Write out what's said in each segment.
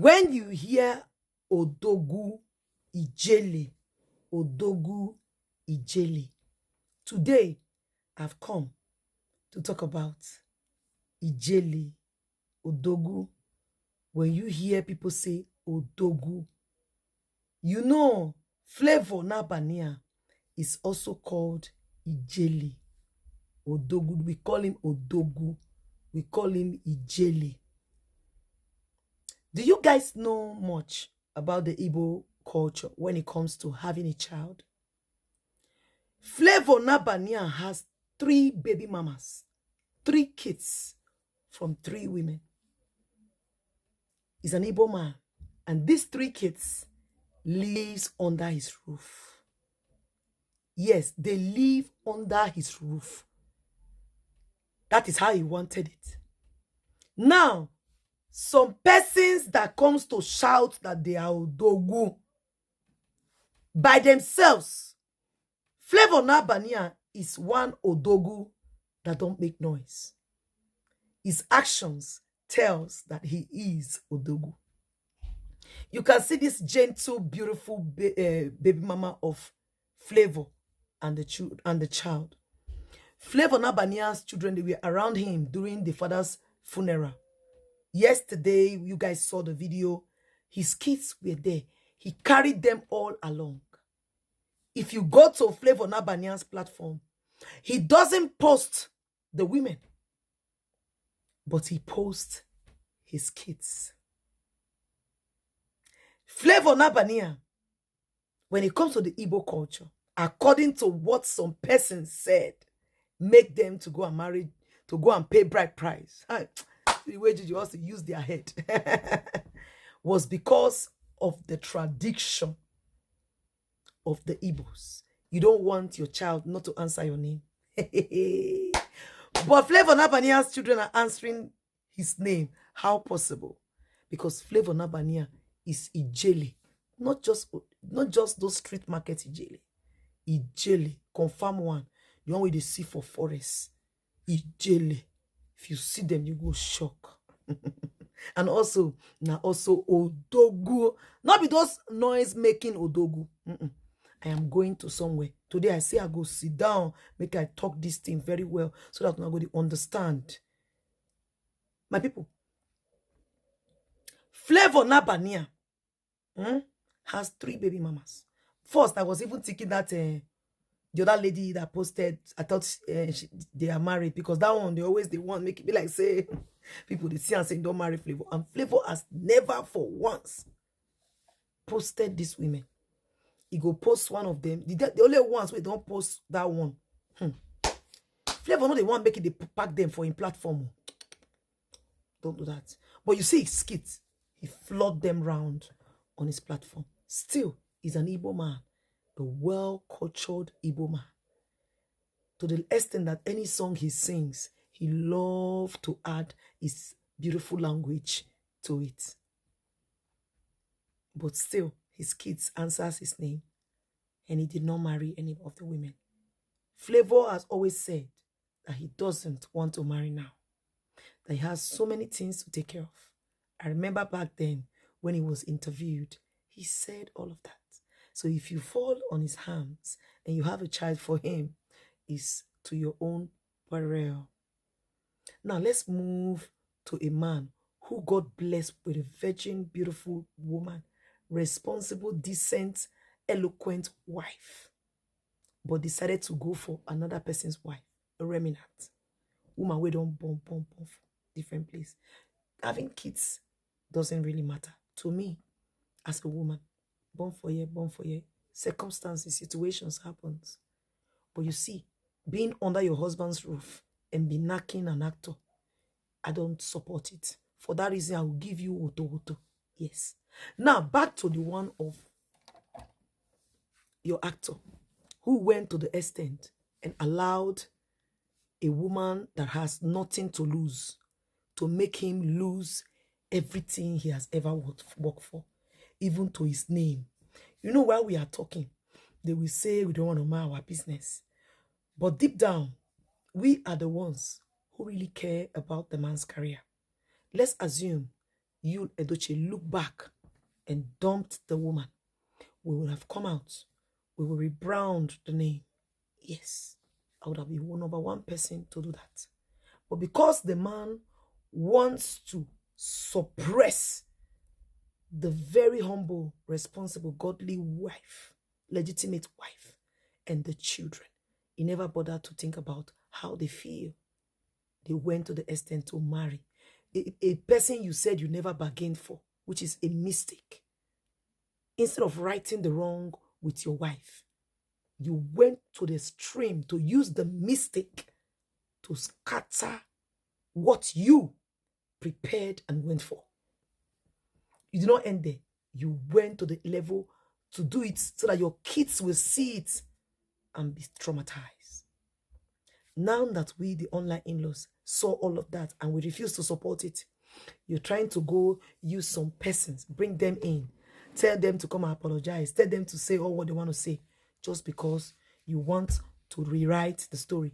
When you hear Odogu Ijele, Odogu Ijele, today I've come to talk about Ijele, Odogu. When you hear people say Odogu, you know Flavour Nabania is also called Ijele. Odogu, we call him Odogu. We call him Ijele. Do you guys know much about the Igbo culture when it comes to having a child? Flavour Nabania has 3 baby mamas, 3 kids from 3 women. He's an Igbo man. And these 3 kids lives under his roof. Yes, they live under his roof. That is how he wanted it. Now, some persons that comes to shout that they are Odogu by themselves. Flavour Nabania is one Odogu that don't make noise. His actions tells that he is Odogu. You can see this gentle, beautiful baby mama of Flavour and the child. Flavour Nabania's children, they were around him during the father's funeral. Yesterday, you guys saw the video. His kids were there. He carried them all along. If you go to Flavour Nabania's platform, he doesn't post the women, but he posts his kids. Flavour Nabania, when it comes to the Igbo culture, according to what some persons said, make them to go and marry, to go and pay bride price. The way you also use their head was because of the tradition of the Igbos. You don't want your child not to answer your name. But Flavour Nabania's children are answering his name. How possible? Because Flavour Nabania is Ijele. Not just those street market Ijele. Ijele. Confirm one. The one where they see for forest. Ijele. If you see them, you go shock. And also, now also Odogu. Not be those noise making Odogu. I am going to somewhere. Today I say I go sit down, make I talk this thing very well so that I'm going to understand. My people, Flavour Nabania has 3 baby mamas. First, I was even thinking that the other lady that posted, I thought they are married, because that one, they want make it be like, say, people they see and say don't marry Flavour. And Flavour has never for once posted these women. He go post one of them. The only ones we don't post that one. Flavour no they want make it, they pack them for his platform. Don't do that. But you see his skits, he flood them round on his platform. Still, he's an Igbo man, a well-cultured Igbo man. To the extent that any song he sings, he loves to add his beautiful language to it. But still, his kids answers his name, and he did not marry any of the women. Flavour has always said that he doesn't want to marry now, that he has so many things to take care of. I remember back then when he was interviewed, he said all of that. So if you fall on his hands and you have a child for him, it's to your own peril. Now let's move to a man who got blessed with a virgin, beautiful woman, responsible, decent, eloquent wife, but decided to go for another person's wife, a remnant. Woman, we don't bomb for different place. Having kids doesn't really matter to me as a woman. Born for year. Circumstances, situations happens. But you see, being under your husband's roof and be knocking an actor, I don't support it. For that reason, I will give you Oto. Yes. Now, back to the one of your actor who went to the extent and allowed a woman that has nothing to lose to make him lose everything he has ever worked for, even to his name. You know, while we are talking, they will say we don't want to mind our business. But deep down, we are the ones who really care about the man's career. Let's assume you, Edochie, look back and dumped the woman, we would have come out. We will rebrand the name. Yes, I would have been number one person to do that. But because the man wants to suppress the very humble, responsible, godly wife, legitimate wife, and the children, he never bothered to think about how they feel. They went to the extent to marry a person you said you never bargained for, which is a mistake. Instead of righting the wrong with your wife, you went to the extreme to use the mistake to scatter what you prepared and went for. You did not end there. You went to the level to do it so that your kids will see it and be traumatized. Now that we, the online in-laws, saw all of that and we refuse to support it, you're trying to go use some persons, bring them in, tell them to come and apologize, tell them to say all what they want to say, just because you want to rewrite the story,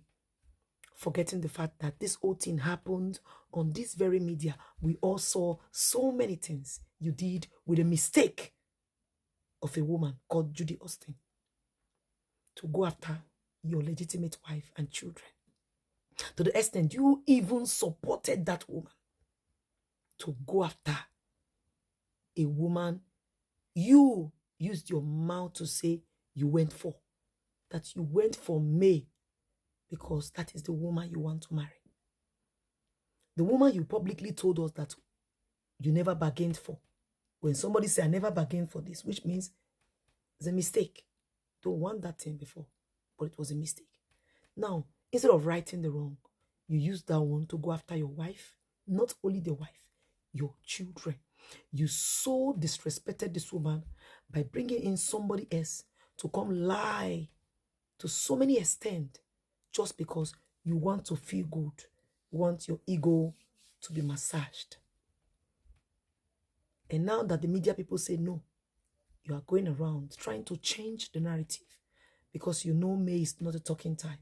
forgetting the fact that this whole thing happened on this very media. We all saw so many things you did with a mistake of a woman called Judy Austin to go after your legitimate wife and children. To the extent you even supported that woman to go after a woman you used your mouth to say you went for. That you went for May because that is the woman you want to marry. The woman you publicly told us that you never bargained for. When somebody say, I never bargained for this, which means it's a mistake. Don't want that thing before, but it was a mistake. Now, instead of righting the wrong, you use that one to go after your wife, not only the wife, your children. You so disrespected this woman by bringing in somebody else to come lie to so many extent just because you want to feel good, you want your ego to be massaged. And now that the media people say no, you are going around trying to change the narrative because you know May is not a talking time.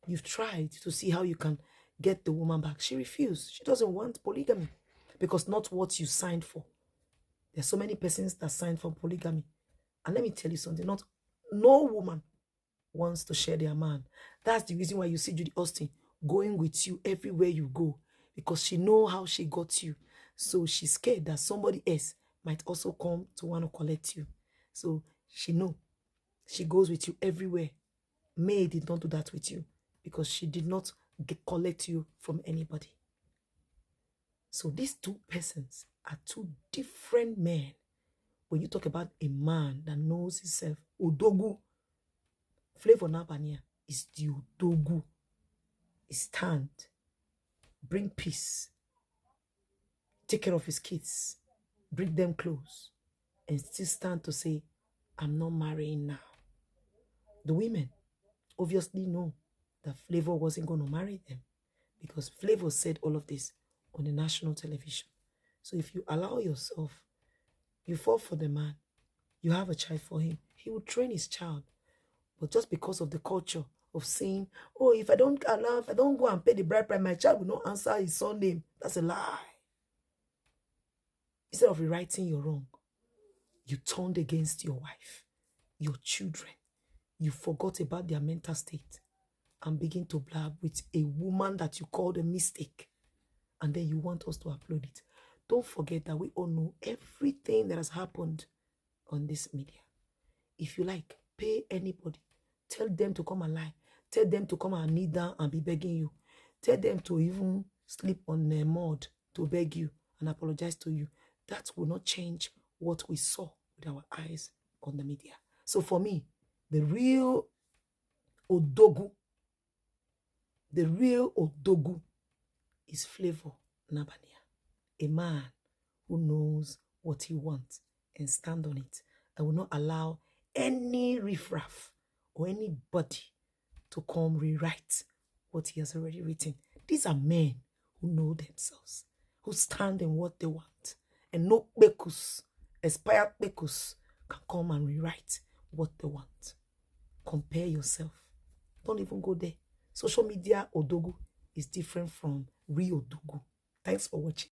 You've tried to see how you can get the woman back. She refused. She doesn't want polygamy because not what you signed for. There's so many persons that signed for polygamy. And let me tell you something, no woman wants to share their man. That's the reason why you see Judy Austin going with you everywhere you go, because she knows how she got you. So she's scared that somebody else might also come to want to collect you. So she knows. She goes with you everywhere. May did not do that with you because she did not collect you from anybody. So these two persons are two different men. When you talk about a man that knows himself, Odogu, Flavour Nabania is the Odogu. He stand, bring peace, take care of his kids, bring them close, and still stand to say, I'm not marrying now. The women obviously know that Flavour wasn't going to marry them because Flavour said all of this on the national television. So if you allow yourself, you fall for the man, you have a child for him, he will train his child. But just because of the culture of saying, oh, if I don't go and pay the bride price, my child will not answer his son name. That's a lie. Instead of rewriting your wrong, you turned against your wife, your children. You forgot about their mental state and begin to blab with a woman that you called a mistake. And then you want us to upload it. Don't forget that we all know everything that has happened on this media. If you like, pay anybody. Tell them to come and lie. Tell them to come and kneel down and be begging you. Tell them to even sleep on the mud to beg you and apologize to you. That will not change what we saw with our eyes on the media. So for me, the real Odogu is Flavour Nabania, a man who knows what he wants and stand on it and will not allow any riffraff or anybody to come rewrite what he has already written. These are men who know themselves, who stand in what they want, and no bekus, expired bekus, can come and rewrite what they want. Compare yourself. Don't even go there. Social media Odogu is different from real Odogu. Thanks for watching.